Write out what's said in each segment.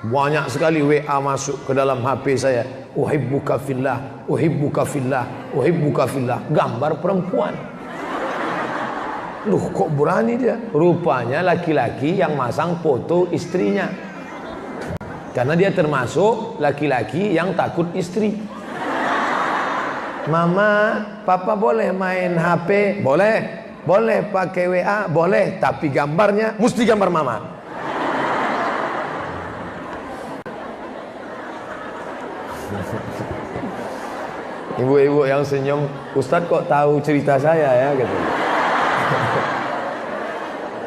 Banyak sekali WA masuk ke dalam HP saya. Uhibbuka fillah, uhibbuka fillah, uhibbuka fillah. Gambar perempuan. Loh, kok berani dia? Rupanya laki-laki yang masang foto istrinya. Karena dia termasuk laki-laki yang takut istri. Mama, papa boleh main HP? Boleh. Boleh pakai WA? Boleh. Tapi gambarnya mesti gambar mama. Ibu-ibu yang senyum, Ustadz kok tahu cerita saya ya gitu.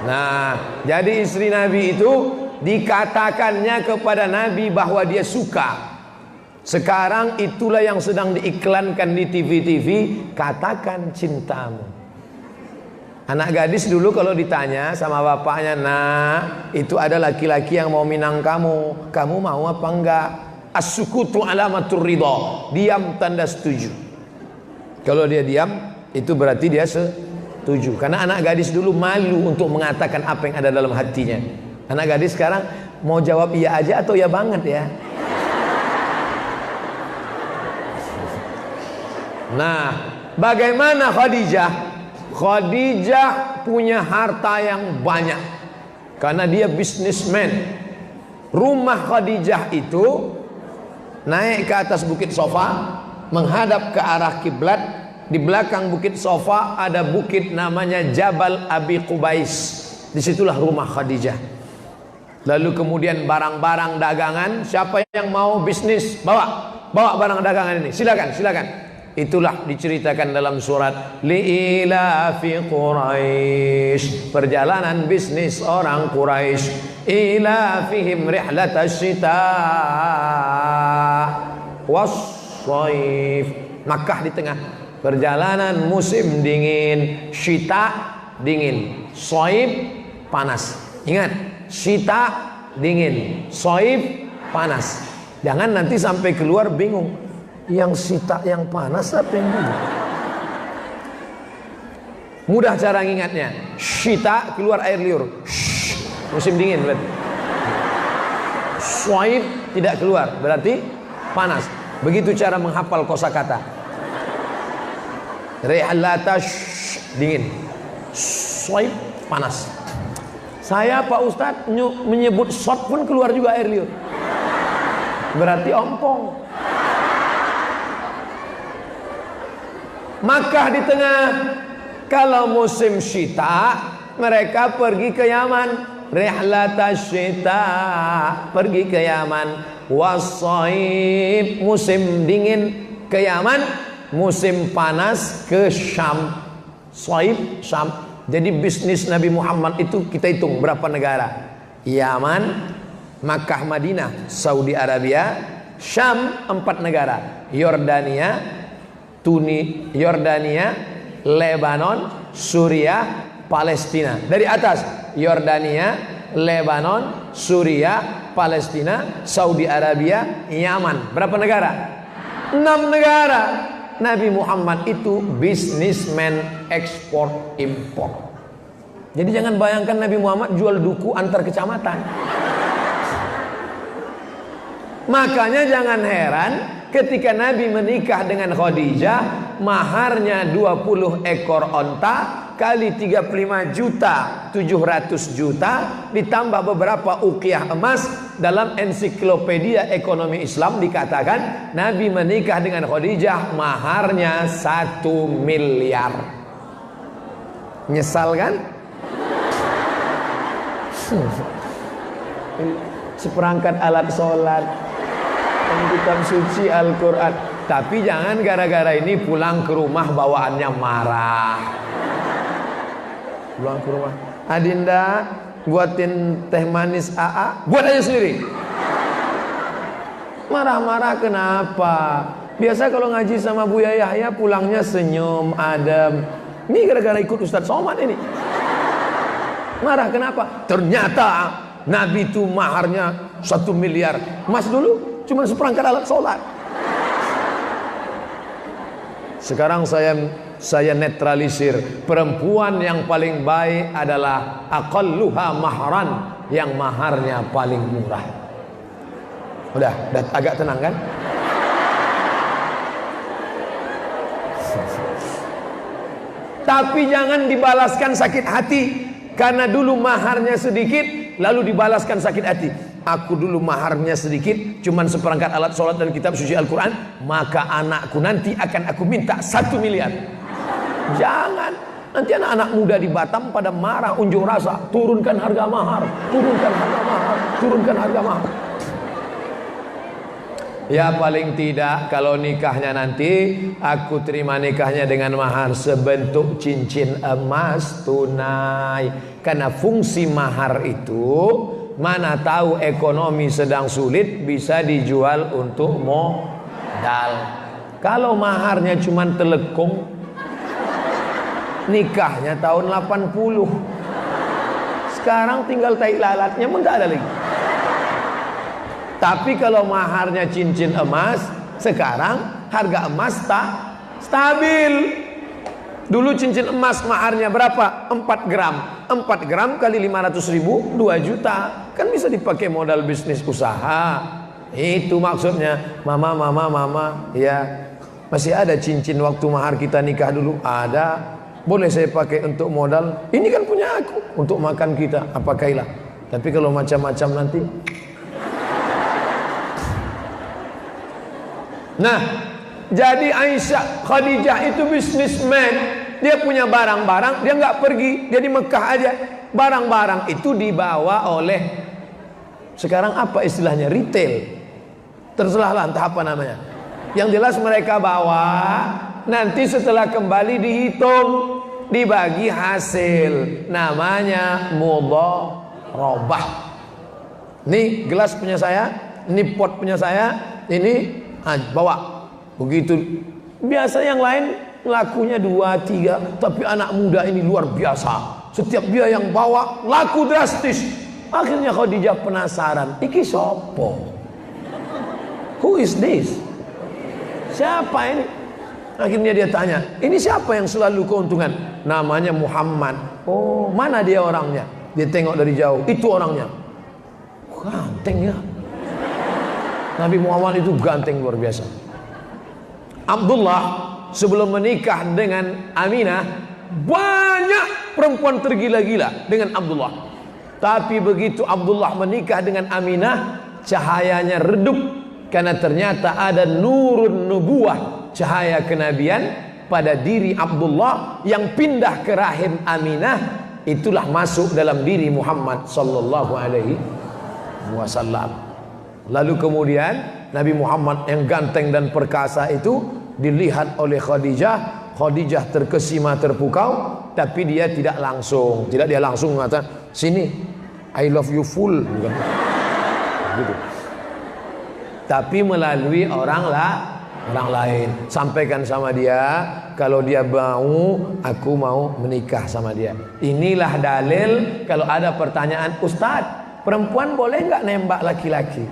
Nah, jadi istri Nabi itu dikatakannya kepada Nabi bahwa dia suka. Sekarang itulah yang sedang diiklankan di TV-TV, katakan cintamu. Anak gadis dulu kalau ditanya sama bapaknya, nah itu ada laki-laki yang mau minang kamu, kamu mau apa enggak? As-sukutu alamatur ridha, diam tanda setuju. Kalau dia diam, itu berarti dia setuju. Karena anak gadis dulu malu untuk mengatakan apa yang ada dalam hatinya. Anak gadis sekarang mau jawab iya aja atau ya banget ya. Nah, bagaimana Khadijah? Khadijah punya harta yang banyak karena dia bisnismen. Rumah Khadijah itu naik ke atas bukit Sofa, menghadap ke arah kiblat. Di belakang bukit Sofa ada bukit namanya Jabal Abi Qubais. Disitulah rumah Khadijah. Lalu kemudian barang-barang dagangan, siapa yang mau bisnis, bawa barang dagangan ini, silakan. Itulah diceritakan dalam surat Li'ilafi Quraisy, perjalanan bisnis orang Quraisy. Ilafihim rihlatasy syita was-shaif. Makkah di tengah, perjalanan musim dingin. Syita dingin, shaif panas. Ingat, syita dingin, shaif panas. Jangan nanti sampai keluar bingung. Yang syita yang panas apa yang dingin? Mudah cara ngingatnya. Syita keluar air liur, musim dingin berarti. Shaif tidak keluar berarti panas. Begitu cara menghafal kosakata. Rihlata dingin, shaif panas. Saya Pak Ustadz menyebut shot pun keluar juga air liur, berarti ompong. Makkah di tengah. Kalau musim syita mereka pergi ke Yaman. Rihlata syita, pergi ke Yaman. Wassaif, musim dingin ke Yaman. Musim panas ke Syam. Saif, Syam. Jadi bisnis Nabi Muhammad itu kita hitung berapa negara. Yaman, Makkah, Madinah, Saudi Arabia, Syam 4 negara. Yordania, Lebanon, Suriah, Palestina. Dari atas Yordania, Lebanon, Suriah, Palestina, Saudi Arabia, Yaman. Berapa negara? 6 negara. Nabi Muhammad itu bisnismen ekspor impor. Jadi jangan bayangkan Nabi Muhammad jual duku antar kecamatan. Makanya jangan heran ketika Nabi menikah dengan Khadijah, maharnya 20 ekor onta kali 35 juta 700 juta ditambah beberapa uqiyah emas. Dalam ensiklopedia ekonomi Islam dikatakan Nabi menikah dengan Khadijah maharnya 1 miliar. Nyesal kan? Seperangkat alat sholat, kitab suci Al-Quran. Tapi jangan gara-gara ini pulang ke rumah bawaannya marah. Pulang ke rumah, Adinda buatin teh manis AA, buat aja sendiri. Marah-marah kenapa? Biasa kalau ngaji sama Buya Yahya pulangnya senyum, adem. Ini gara-gara ikut Ustadz Somad ini. Marah kenapa? Ternyata Nabi itu maharnya 1 miliar. Mas dulu cuma seperangkat alat sholat. Sekarang saya netralisir. Perempuan yang paling baik adalah aqalluha mahran, yang maharnya paling murah. Udah agak tenang kan? Tapi jangan dibalaskan sakit hati, karena dulu maharnya sedikit lalu dibalaskan sakit hati. Aku dulu maharnya sedikit, cuman seperangkat alat sholat dan kitab suci Al-Quran, maka anakku nanti akan aku minta 1 miliar. Jangan. Nanti anak-anak muda di Batam pada marah unjuk rasa, turunkan harga mahar, turunkan harga mahar, turunkan harga mahar. Ya paling tidak kalau nikahnya nanti aku terima nikahnya dengan mahar sebentuk cincin emas tunai. Karena fungsi mahar itu, mana tahu ekonomi sedang sulit bisa dijual untuk modal. Kalau maharnya cuma telekung, nikahnya tahun 80. Sekarang tinggal tai lalatnya pun tak ada lagi. Tapi kalau maharnya cincin emas, sekarang harga emas tak stabil. Dulu cincin emas maharnya berapa? 4 gram. 4 gram kali 500 ribu, 2 juta. Kan bisa dipakai modal bisnis usaha. Itu maksudnya. Mama, ya masih ada cincin waktu mahar kita nikah dulu? Ada. Boleh saya pakai untuk modal? Ini kan punya aku, untuk makan kita. Pakailah. Tapi kalau macam-macam nanti. Nah, jadi Aisyah, Khadijah itu bisnismen. Dia punya barang-barang, dia nggak pergi, dia di Mekah aja. Barang-barang itu dibawa oleh, sekarang apa istilahnya, retail. Terserahlah entah apa namanya. Yang jelas mereka bawa, nanti setelah kembali dihitung, dibagi hasil. Namanya mudharabah. Ini gelas punya saya, ini pot punya saya, ini bawa. Begitu. Biasa yang lain lakunya 2, 3, tapi anak muda ini luar biasa. Setiap dia yang bawa laku drastis. Akhirnya Khadijah penasaran, iki sopo? Who is this? Siapa ini? Akhirnya dia tanya, ini siapa yang selalu keuntungan? Namanya Muhammad. Oh, mana dia orangnya? Dia tengok dari jauh, itu orangnya. Ganteng ya. Nabi Muhammad itu ganteng luar biasa. Abdullah sebelum menikah dengan Aminah, banyak perempuan tergila-gila dengan Abdullah. Tapi begitu Abdullah menikah dengan Aminah, cahayanya redup, karena ternyata ada nurun nubuwah, cahaya kenabian pada diri Abdullah yang pindah ke rahim Aminah. Itulah masuk dalam diri Muhammad sallallahu alaihi wasallam. Lalu kemudian Nabi Muhammad yang ganteng dan perkasa itu dilihat oleh Khadijah. Khadijah terkesima, terpukau, tapi dia tidak langsung mengatakan, sini I love you full, gitu. Tapi melalui orang lain, sampaikan sama dia, kalau dia mau, aku mau menikah sama dia. Inilah dalil kalau ada pertanyaan, Ustadz, perempuan boleh nggak nembak laki-laki?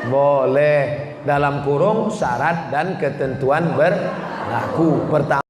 Boleh, dalam kurung syarat dan ketentuan berlaku. Pertama,